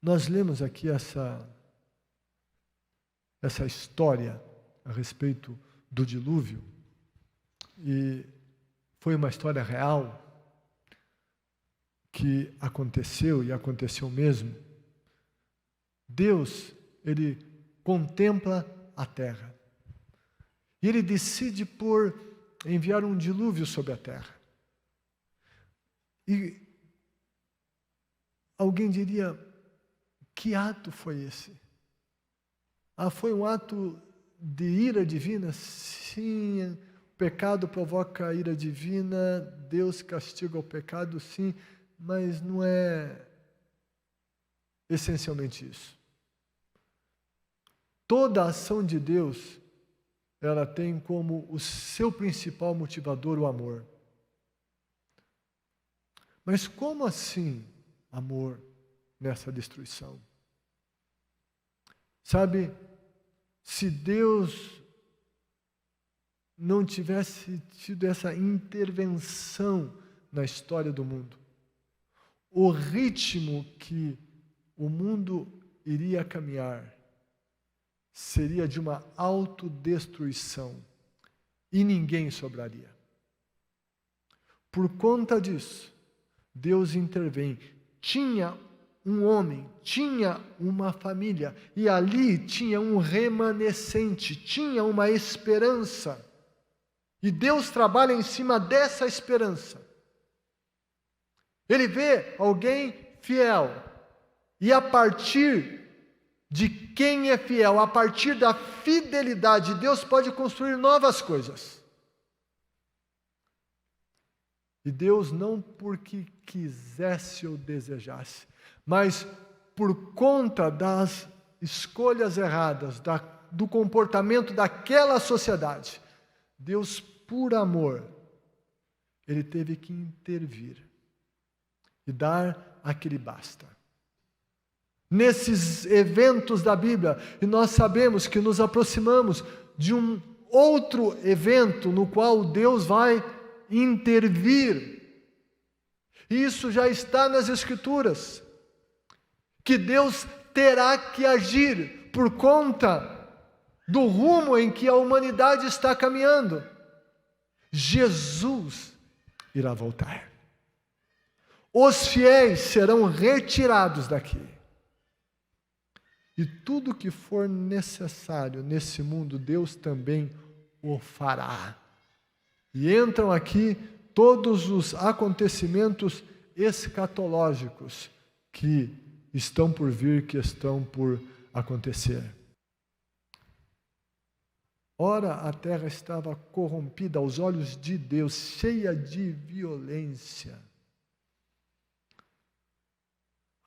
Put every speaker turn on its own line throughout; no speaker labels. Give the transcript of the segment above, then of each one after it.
Nós lemos aqui essa história a respeito do dilúvio, e foi uma história real que aconteceu, e aconteceu mesmo. Deus, Ele contempla a terra, e Ele decide por enviar um dilúvio sobre a terra. E alguém diria, que ato foi esse? Foi um ato de ira divina? Sim, o pecado provoca ira divina, Deus castiga o pecado, sim, mas não é essencialmente isso. Toda a ação de Deus, ela tem como o seu principal motivador o amor. Mas como assim amor nessa destruição? Sabe, se Deus não tivesse tido essa intervenção na história do mundo, o ritmo que o mundo iria caminhar seria de uma autodestruição e ninguém sobraria. Por conta disso, Deus intervém. Tinha um homem, tinha uma família, e ali tinha um remanescente, tinha uma esperança. E Deus trabalha em cima dessa esperança. Ele vê alguém fiel, e a partir de quem é fiel, a partir da fidelidade, Deus pode construir novas coisas. E Deus não porque quisesse ou desejasse, mas por conta das escolhas erradas, do comportamento daquela sociedade, Deus, por amor, Ele teve que intervir e dar aquele basta. Nesses eventos da Bíblia, e nós sabemos que nos aproximamos de um outro evento no qual Deus vai intervir. E isso já está nas Escrituras, que Deus terá que agir por conta do rumo em que a humanidade está caminhando. Jesus irá voltar. Os fiéis serão retirados daqui. E tudo que for necessário nesse mundo, Deus também o fará. E entram aqui todos os acontecimentos escatológicos que estão por vir, que estão por acontecer. Ora, a terra estava corrompida aos olhos de Deus, cheia de violência.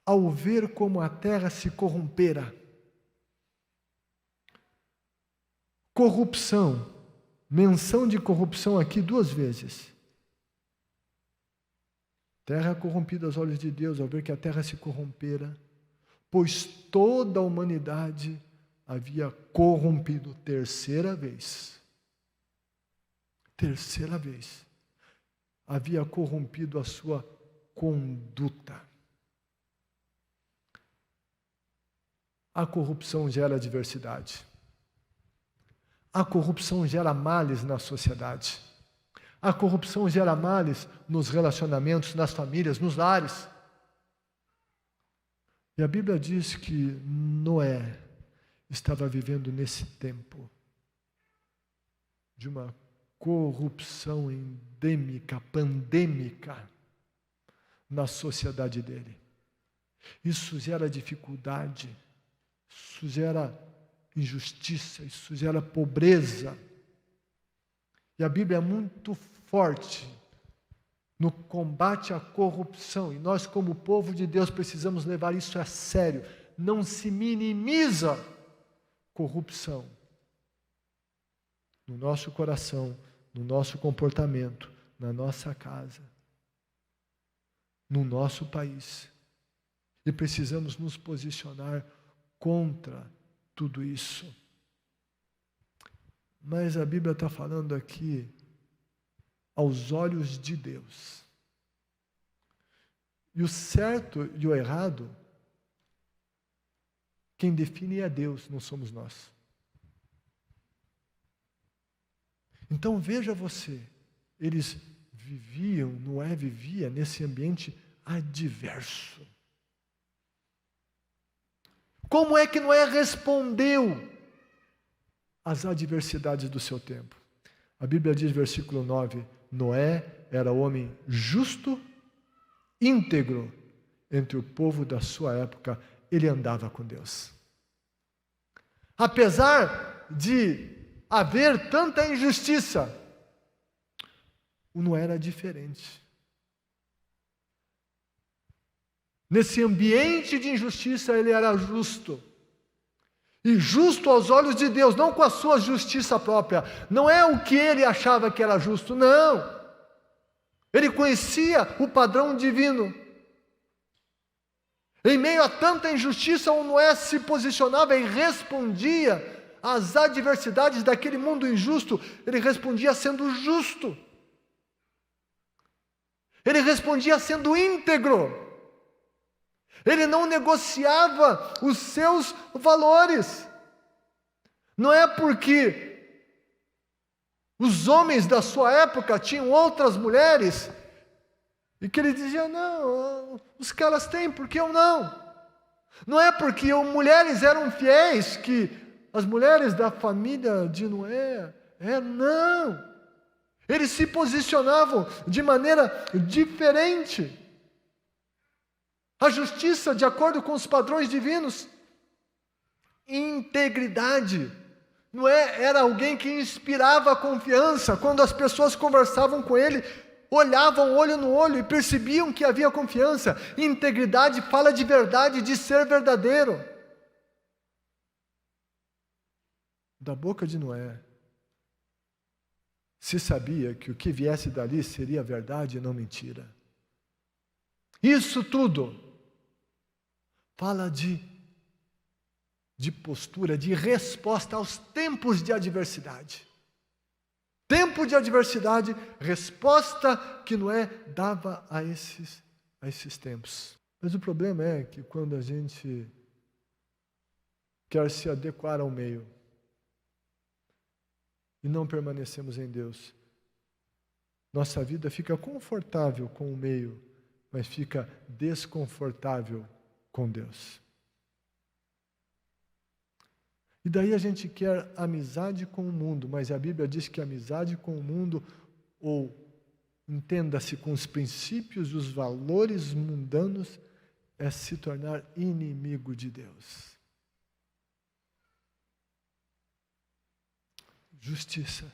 Ao ver como a terra se corrompera, corrupção, menção de corrupção aqui 2 vezes. Terra corrompida aos olhos de Deus, ao ver que a terra se corrompera, pois toda a humanidade havia corrompido 3ª vez. 3ª vez. Havia corrompido a sua conduta. A corrupção gera diversidade. A corrupção gera males na sociedade. A corrupção gera males nos relacionamentos, nas famílias, nos lares. E a Bíblia diz que Noé estava vivendo nesse tempo de uma corrupção endêmica, pandêmica na sociedade dele. Isso gera dificuldade, isso gera injustiça, isso gera pobreza. E a Bíblia é muito forte no combate à corrupção. E nós, como povo de Deus, precisamos levar isso a sério. Não se minimiza corrupção no nosso coração, no nosso comportamento, na nossa casa, no nosso país. E precisamos nos posicionar contra tudo isso. Mas a Bíblia está falando aqui aos olhos de Deus. E o certo e o errado Quem define é Deus, não somos nós. Então veja você, eles viviam, Noé vivia nesse ambiente adverso. Como é que Noé respondeu às adversidades do seu tempo? A Bíblia diz, versículo 9, Noé era homem justo, íntegro, entre o povo da sua época, ele andava com Deus. Apesar de haver tanta injustiça, o Noé era diferente. Nesse ambiente de injustiça, ele era justo. E justo aos olhos de Deus, não com a sua justiça própria. Não é o que ele achava que era justo, não. Ele conhecia o padrão divino. Em meio a tanta injustiça, o Noé se posicionava e respondia às adversidades daquele mundo injusto. Ele respondia sendo justo. Ele respondia sendo íntegro. Ele não negociava os seus valores. Não é porque os homens da sua época tinham outras mulheres e que ele dizia, não, os caras têm, por que eu não? Não é porque mulheres eram fiéis que as mulheres da família de Noé, não. Eles se posicionavam de maneira diferente. A justiça, de acordo com os padrões divinos. Integridade. Noé era alguém que inspirava confiança. Quando as pessoas conversavam com ele, olhavam olho no olho e percebiam que havia confiança. Integridade fala de verdade, de ser verdadeiro. Da boca de Noé, se sabia que o que viesse dali seria verdade e não mentira. Isso tudo fala de postura, de resposta aos tempos de adversidade. Tempo de adversidade, resposta que Noé dava a esses tempos. Mas o problema é que quando a gente quer se adequar ao meio e não permanecemos em Deus, nossa vida fica confortável com o meio, mas fica desconfortável com Deus. E daí a gente quer amizade com o mundo, mas a Bíblia diz que amizade com o mundo, ou entenda-se com os princípios e os valores mundanos, é se tornar inimigo de Deus. Justiça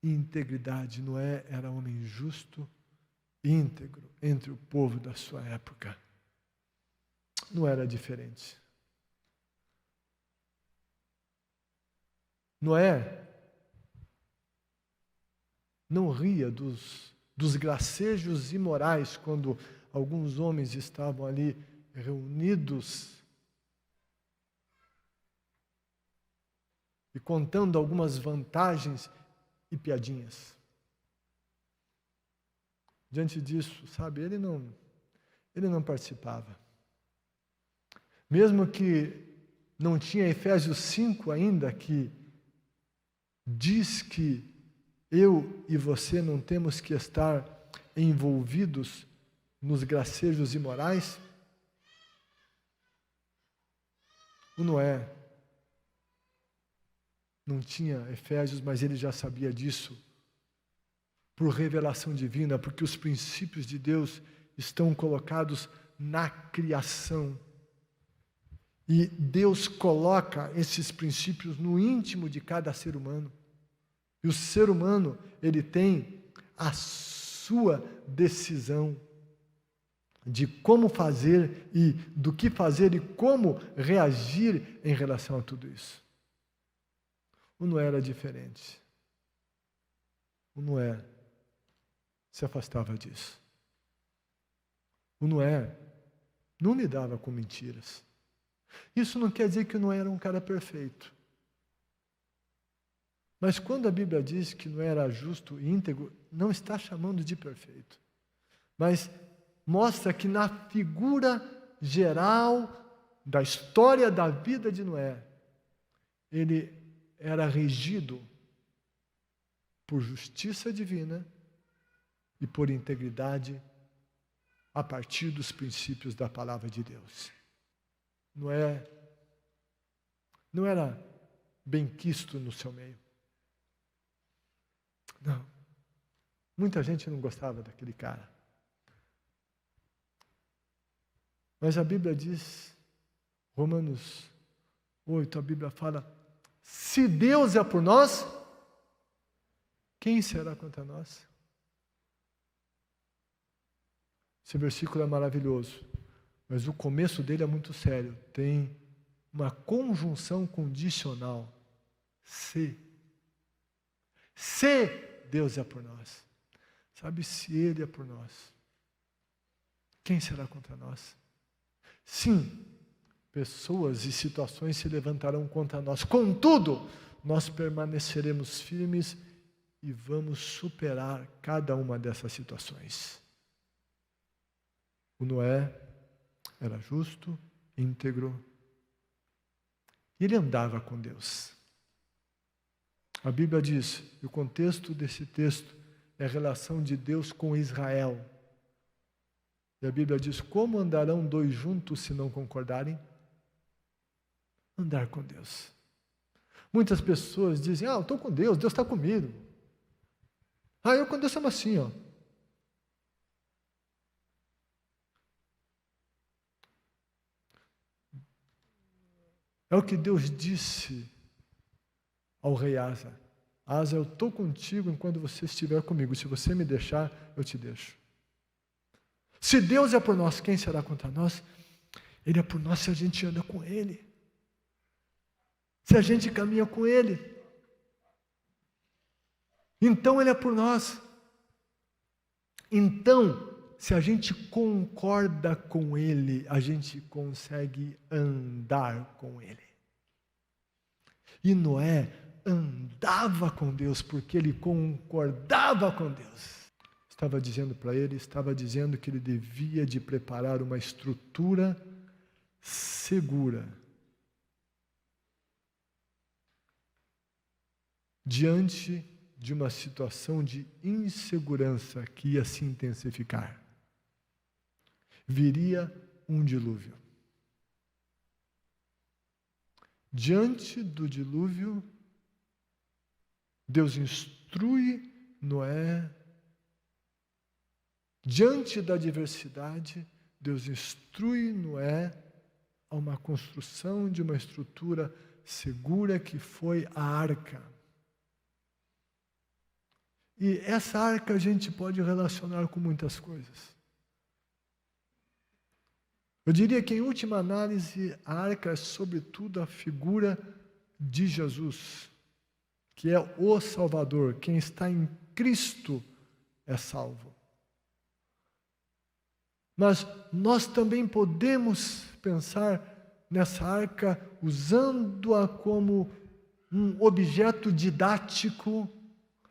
e integridade. Noé era homem justo, íntegro entre o povo da sua época. Não era diferente. Noé não ria dos gracejos imorais quando alguns homens estavam ali reunidos e contando algumas vantagens e piadinhas. Diante disso, sabe, ele não participava. Mesmo que não tinha Efésios 5 ainda, que diz que eu e você não temos que estar envolvidos nos gracejos imorais, o Noé não tinha Efésios, mas ele já sabia disso por revelação divina, porque os princípios de Deus estão colocados na criação. E Deus coloca esses princípios no íntimo de cada ser humano. E o ser humano, ele tem a sua decisão de como fazer e do que fazer e como reagir em relação a tudo isso. O Noé era diferente. O Noé se afastava disso. O Noé não lidava com mentiras. Isso não quer dizer que o Noé era um cara perfeito. Mas quando a Bíblia diz que Noé era justo e íntegro, não está chamando de perfeito. Mas mostra que na figura geral da história da vida de Noé, ele era regido por justiça divina e por integridade a partir dos princípios da palavra de Deus. Noé não era benquisto no seu meio. Não. Muita gente não gostava daquele cara. Mas a Bíblia diz, Romanos 8, a Bíblia fala, se Deus é por nós, quem será contra nós? Esse versículo é maravilhoso, mas o começo dele é muito sério. Tem uma conjunção condicional. Se Deus é por nós. Sabe, se Ele é por nós, quem será contra nós? Sim, pessoas e situações se levantarão contra nós. Contudo, nós permaneceremos firmes e vamos superar cada uma dessas situações. O Noé era justo, íntegro, e ele andava com Deus. A Bíblia diz, e o contexto desse texto é a relação de Deus com Israel. E a Bíblia diz, como andarão dois juntos se não concordarem? Andar com Deus. Muitas pessoas dizem, eu estou com Deus, Deus está comigo. Eu com Deus estamos assim, É o que Deus disse ao rei Asa. Asa, eu estou contigo enquanto você estiver comigo. Se você me deixar, eu te deixo. Se Deus é por nós, quem será contra nós? Ele é por nós se a gente anda com Ele. Se a gente caminha com Ele. Então Ele é por nós. Então, se a gente concorda com Ele, a gente consegue andar com Ele. E Noé andava com Deus porque ele concordava com Deus. Estava dizendo para ele, estava dizendo que ele devia de preparar uma estrutura segura diante de uma situação de insegurança que ia se intensificar. Viria um dilúvio. Diante do dilúvio, Deus instrui Noé. Diante da adversidade, Deus instrui Noé a uma construção de uma estrutura segura que foi a arca. E essa arca a gente pode relacionar com muitas coisas. Eu diria que, em última análise, a arca é, sobretudo, a figura de Jesus, que é o Salvador. Quem está em Cristo é salvo. Mas nós também podemos pensar nessa arca usando-a como um objeto didático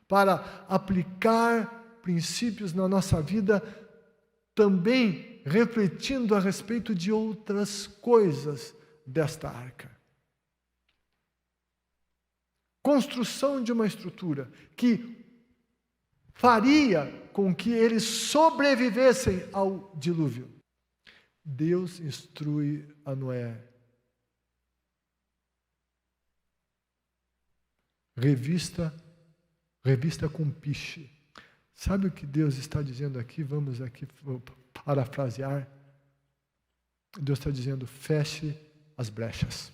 para aplicar princípios na nossa vida, também refletindo a respeito de outras coisas desta arca. Construção de uma estrutura que faria com que eles sobrevivessem ao dilúvio. Deus instrui a Noé. Revista com piche. Sabe o que Deus está dizendo aqui? Vamos aqui parafrasear. Deus está dizendo, feche as brechas.